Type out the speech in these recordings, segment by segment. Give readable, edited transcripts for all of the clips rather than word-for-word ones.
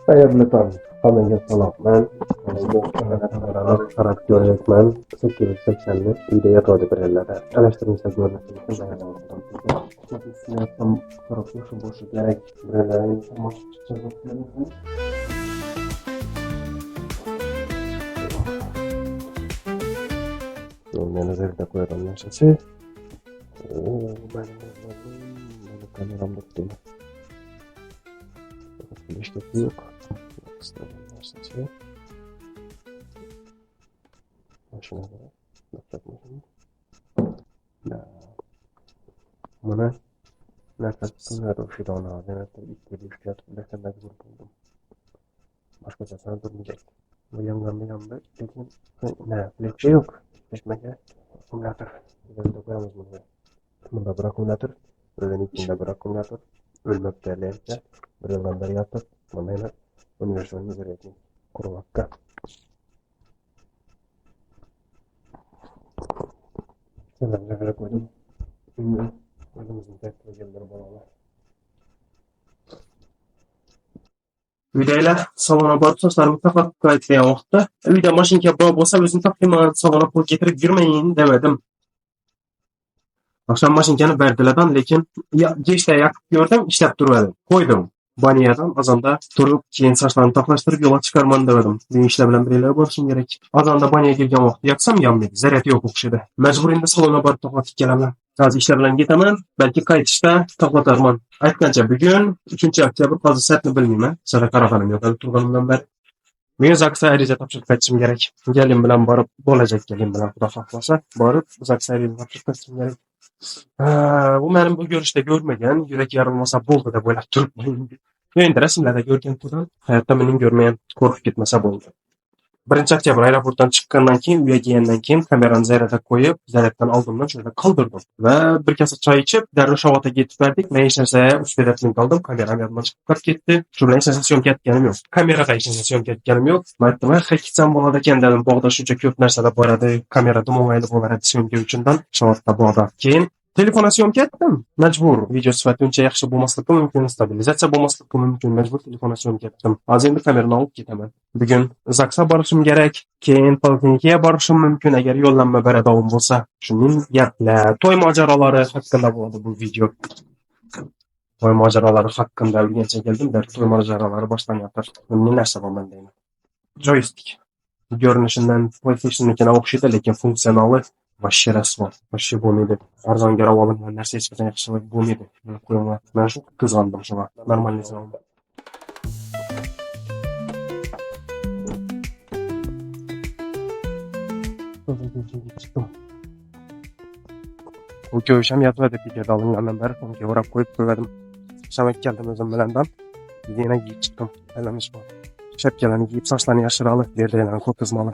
Hayırlı tabii. Kamenge salam. Ben kameraları taraf görecekmen 880'li videoya doğru bir yerlere. Araştırmışsa görmesi için dayanamadım. Şimdi yaptım tarafı şu boşu gerek birelere informasyonu çıkacak bakıyorum. Ben özellikle koyarım yaşası. Benim kameram tuttum. İşte yok. Başına göre yapacakmışım. Buna nefes tutuyorum şu an abi. İlk fiyat nefes mecbur buldum. Başka çare durmayacak. Bu yandan lekin ne? Lekçe yok. Leşmeke akümülatör. Üzerinde koyamız bunu. Bunda bir akümülatör. Öğlen içinde bir akümülatör. Ölmek değerleyince bir yıldan beri yatıp bana yine üniversitenin üzerine kuru vakka. Sen de böyle koydum. Bilmiyorum. Önümüzün tek projeleri bağlı. Videoyla salona borib sochlarimni faqat qaytgan vaqtda uyda mashinka bor bo'lsa o'zim taqriban salona qo'l getirib yurmayin demedim. Akşam mashinkani berdilardan lekin kechda yoqib ko'rdim, ishlab turadi. Qo'ydim. Baniyadan azanda turib keyin sochlarni taqlashtirib yo'lga chiqarman dedim. Bu ishlar bilan birga borishim kerak. Azanda baniyaga kelgan vaqtda yoqsam yonmaydi. Zaryad yo'q o'xshaydi. Majbur endi salonga borib to'xtatib kelaman. Hozir ishlar bilan ketaman. Balki qaytishda to'xtatarman. Aytgancha bugun 3 oktyabr hozir soatni bilmayman. Sada qaraganim yo'q. Turganimdan beri men zagsga ariza topshirib qaytishim kerak. Galim bilan borib bo'lajak galim bilan xudo xohlasa borib zagsga ariza topshirib qaytishim kerak. Bu benim bu görüşte görmegen, yürek yarılmasa bo'ldi deb o'ylab turibman. Endi rasmlarda ko'rgan turdan hayotda mening ko'rmagan qo'rqib ketmasa bo'ldi. 1-oktyabr aeroportdan chiqqandan keyin, uyga kelgandan keyin kamerani zaryadga qo'yib, zaryaddan oldimdan shunda qoldirdim va bir kasa choy ichib, darrov shavotga ketib berdik. Men hech narsa uspedatni qoldim, kameram yodimdan chiqib ketdi. Shu bilan hech narsa syomka etganim yo'q. Kameraga hech narsa syomka etganim yo'q. Men aytdim, "Hakitsam bo'ladi ekan" dedim. Bog'da shuncha ko'p narsalar boradi, kamerada mo'ng'ayli bo'ladi syomka uchundan. Shavotda bog'da. Keyin telefona syomka etdim. Majbur. Video sifati uncha yaxshi bo'lmasligi mumkin, stabilizatsiya bo'lmasligi mumkin. Majbur telefona syomka etdim. Hozir endi kamerani olib ketaman. Bugun zagsga borishim kerak. Keyin poliklinikaga borishim mumkin agar yo'llanma beradigan bo'lsa. Shuning gaplar, to'y mojarolari haqida bo'ldi bu video. To'y mojarolari haqida o'rgancha keldim, to'y mojarolari boshlanyapti. Nima narsa bo'lman deyman. Joystick. Görünüşünden PlayStation'nikine o'xshaydi, lekin funksionali vashshe rasvo. Vashshe bo'lmaydi. Arzonga olingan narsa hech qachon yaxshi bo'lmaydi. Qo'yinglar. Men shu qizg'andim shunga. Normalizm. Bu ko'sham yotmadi videoda olingandan beri unga o'rab qo'yib qo'ydim. Shamak keldim o'zim bilandan. Yana yeyib chiqdim. Aylanish bor. Shapkalarni kiyib, sochlarni yashira olib, yerdagilarni qo'qqizmali.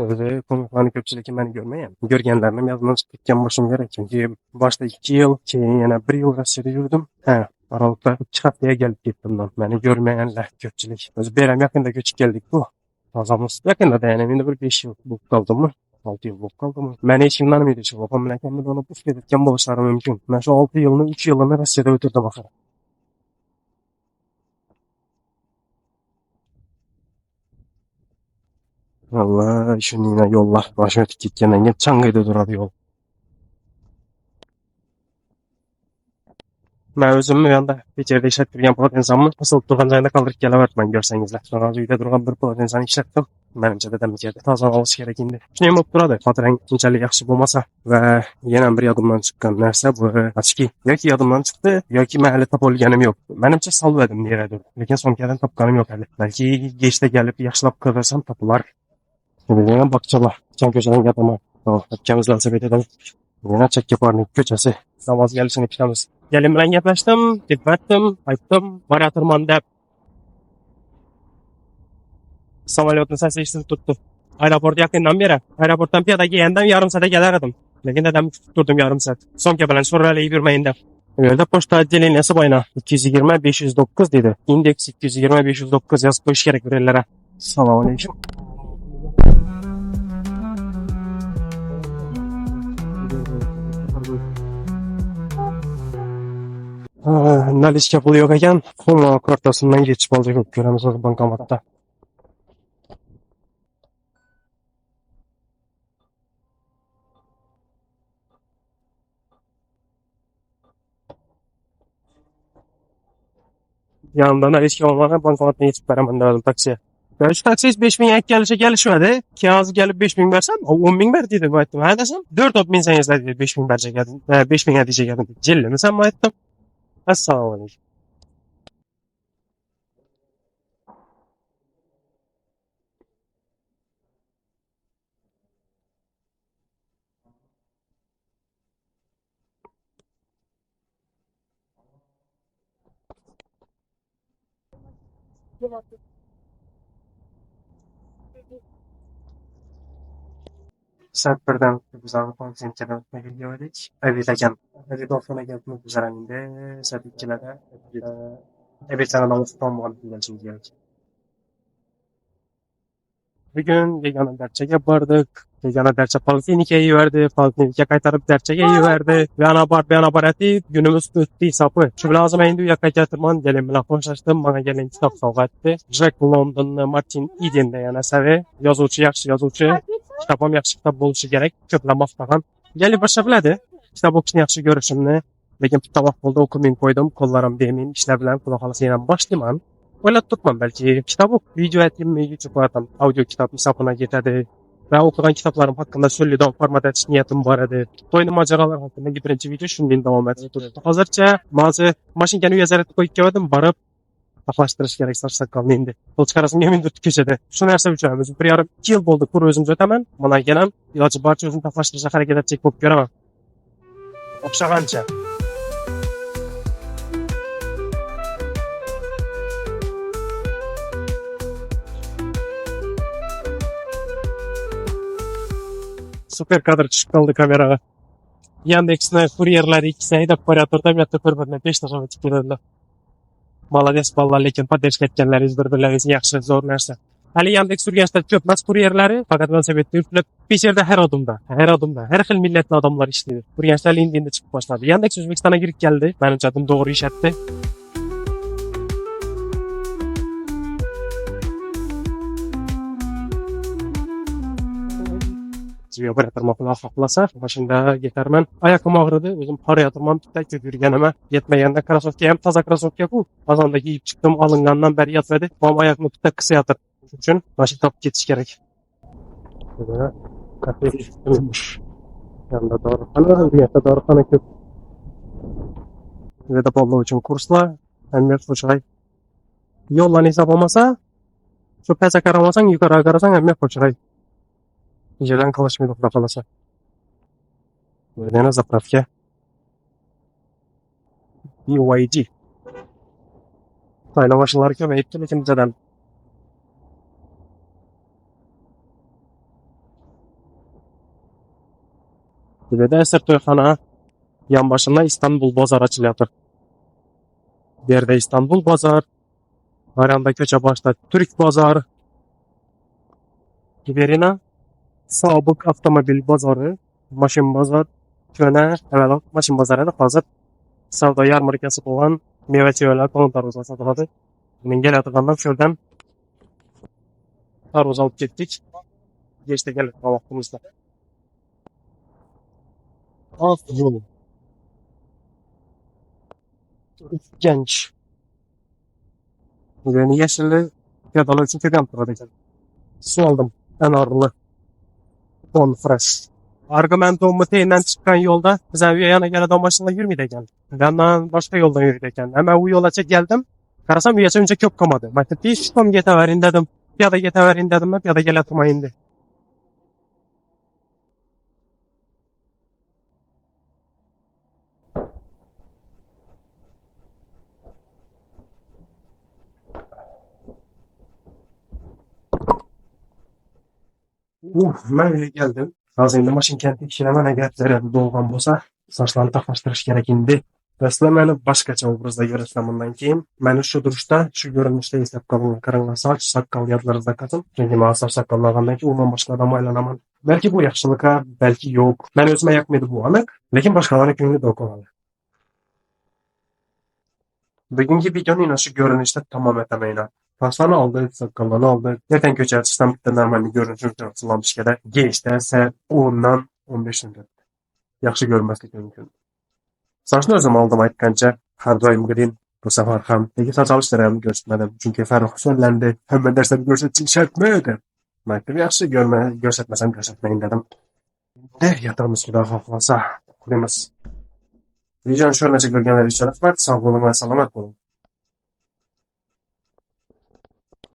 O'zi ko'miklarni ko'pchiligi meni görmeyen. Görgenlerini yozdan chiqib ketgan bo'lishim kerak. Chunki boshda 2 yil, keyin yana 1 yil Rossiyada yurdim. Aralıkta 2 haftaya gelip gittim lan. Beni görmeyenler köpçülük. Biz Berem yakında göçüp geldik bu. Azamız yakında da yani bir 5 yıl bulup kaldım mı? 6 yıl bulup kaldım mı? Ben hiç inanmıyordum şu babam lekemde onu bu fiyatken buluşlarım mümkün. Ben şu 6 yılını 3 yılını Rusya'da ötürdüm bakar. Allah şunu yine yollar. Başıma tık gitken Çangay'da duradı yol. Ben özümü yanda içeride işlettirgen polat insanımı asılıp durgan joyunda kaldırıp kelavertmen görsengizler. Sonra uyda durgan bir polat insanı işlettim. Menimce dedem içeride tazan alış gerek indi. Şunayım olup durады. Fatıran inçalik yaxşı bo'lmasa va yana bir yadımdan çıkan narsa bu açki. Yoki yadımdan çıktı, yoki mahalli topolganim yo'q. Menimce salvadım neradir. Lekin somkadan topganim yo'q hali. Balki kechda kelib yaxshilab qidirsam topilar. Bilgan bakçalar. Can köşeden yatama. Akkamızdan sepet edelim. Yana Chakkaparning ko'chasi. Namoz gelishini kutamiz. Galim bilan gaplashdim, ketdim, aytdim, boraturman deb. Samolyotni sasishni tutdi. Aeroport yaqindan beri. Aeroportdan piyoda kelgandim, yarim soatda kelar edim. Lekin dadam kutib turdim yarim soat. Somka bilan so'ralayib yurmayin deb. Bu yerda pochta отделениесі boyna 220-509 dedi. Indeks 220-509 yozib qo'yish kerak bu yerlarga. Assalomu alaykum. Наличка pul yo'q ekan, pul kartasından geçip olacak ko'ramiz bankomatda. Yanımda наличка olmadan bankomatdan geçip beraman dedim taksiye. Ben şu taksiye 5 bin ek gelişmedi. Kağıt gelip 5 bin versem, o 10 bin ver dedi. Ben ettim. Ha desem 4 top bin sen yazdı 5 bin verecek geldim. 5 bin edecek geldim. Cille mi sen ben ettim. Esselamu aleyküm. Saat birden biz Avrupa Center'dan ötmeye geldik. Evet ekan. Evet ortana gelmek üzerinde. Saat 2'lerde. Evet sana namaz tutan bu anı geldik. Bir gün yegana derçege bardık. Yegana derçe Poliklinike'yi verdi. Poliklinike kaytarıp derçegeyi verdi. Bir ana bar etti. Günümüz öttü sapı. Şu lazım indi yakayt yatırman. Gelin bilen hoşlaştım. Bana gelen kitap savga etti. Jack London, Martin Eden deyen əsəri. Yazıcı, yaxşı yazıcı. Kitabım yaxşı kitab buluşu gerek. Köplem aftagan. Gelip başa biledi. Kitap okuşun yaxşı görüşümünü. Lekin tabak buldu okumayın koydum. Kollarım demeyin. İşler bilen kulak alasıyla başlayman. Öyle tutmam belki. Kitap ok, video ettim mi YouTube'dan audio kitap hesabına getirdi. Ve okudan kitaplarım hakkında söylediğim format etiş niyetim var idi. Toyun maceralar hakkında birinci video şundan devam etti. Hazırca bazı maşinkeni üyezaret koyup geldim barıp taxlaştırış gerek saç sakalını indi. Kıl çıkarasın yemin dört köşede. Şu nerse üçümüz bir yarım 2 yıl oldu kur özümüz ötemen. Bana gelen ilacı barça özüm taxlaştırışa hareket edecek bulup göremem. Okşaganca. Süper kadr çıkıp kaldı kameraga. Яндекс'ne kuryerler ikisine de operatorda bir bir-birine 5 taşıma çıkıyorlar. Malades ballar lekin podдержка etkenler bir-birlerinizi yaxşı zor narsa. Hali Yandex sürgençler köpmez kuryerleri fakat velosipedde üflep Peşerde her adımda, her xil milletli adamlar işledi. Kuryençler indiğinde çıkıp başladı. Yandex Özbekistan'a girip geldi. Benim adım doğru iş etti. Ziyo bir yatırmakla haklasa, başında getirmen. Ayakım ağrıdı, özüm para yatırmam tek yürüyenime. Yetmeyende krasovka hem taza krasovka bu. Azanda giyip çıktım, alıngandan beri yatmadı. Ama ayakımı tek kısa yatır. Üçün başı tap geçiş gerek. Böyle kafeye düştümüş. Yanında doğru yanında doğru köp. Ve de bolluğu için kursla. Hem bir koçay. Yollan hesap olmasa, şu pesa karamasan yukarı karasan hem bir koçay. Yerden kalaşmıyor da kalasa. Böyle ne zapravke. BYD. Tayla başlılar ki ve iptal ekim zaten. Bir de eser toyxana yan başında İstanbul Bazar açılıyor. Bir yerde İstanbul Bazar. Aranda köçe başta Türk Bazar. Giberina. Sabık avtomobil bazarı. Maşın bazar. Köne. Evet maşın bazarı da hazır. Savda yarmarkası olan meyveciler konutlarımızla satıldı. Bunun gel atıkandan şuradan taroz alıp gittik. Geçti gelip vaxtımızda. Af yolu. Genç. Yani yeşilli piyadalar için köken turadı. Su aldım. En ağırlı. Bon fresh. Argumentomu teyinden çıkan yolda biz ev yana gelen başında yürümeyeceğim. Benden başka yoldan yürüyeceğim. Hemen bu yola çek geldim. Karasam üyesi önce köp kamadı. Ben de hiç tam verin dedim. Ya da verin dedim. Ya da gel atıma indi. Ben öyle geldim. Hazır indi maşın kenti işlemene gerçekten dolgan bolsa saçlarını taxlaştırış gerek indi. Aslında məni başqaça obrazda görəsəm bundan keyin məni şu duruşda, şu görünüşdə hesab qalın, qarınla saç, saqqal yadlarınızda qalsın. Çünki mən saç saqqallağandan ki, ondan başqa adam aylanaman. Belki bu yaxşılıqa, belki yox. Mən özümə yaxmıydı bu anıq, lakin başqalarına köngülü də oxumalı. Bugünkü videonun inaşı görünüşte tamam etemeyin. Saçlarını aldı, sakallarını aldı. Yerden köçer çıksam bir de normal bir görünüşüm yansılamış kadar. Geçti ise 10'dan 15 gün. Yaxşı görmezlik mümkün. Saçını özüm aldım aytkanca. Her daim green. Bu sefer ham. Peki saç alıştırayım göstermedim. Çünkü Ferruh söylendi. Hemen dersleri görsetsin şart mı ödüm? Maktab yaxşı görsetmesem göstermeyin dedim. De yatağımız bir daha hafalasa. Kurumuz. Videonun şöyle görgenler için var. Sağ olun ve selamet olun.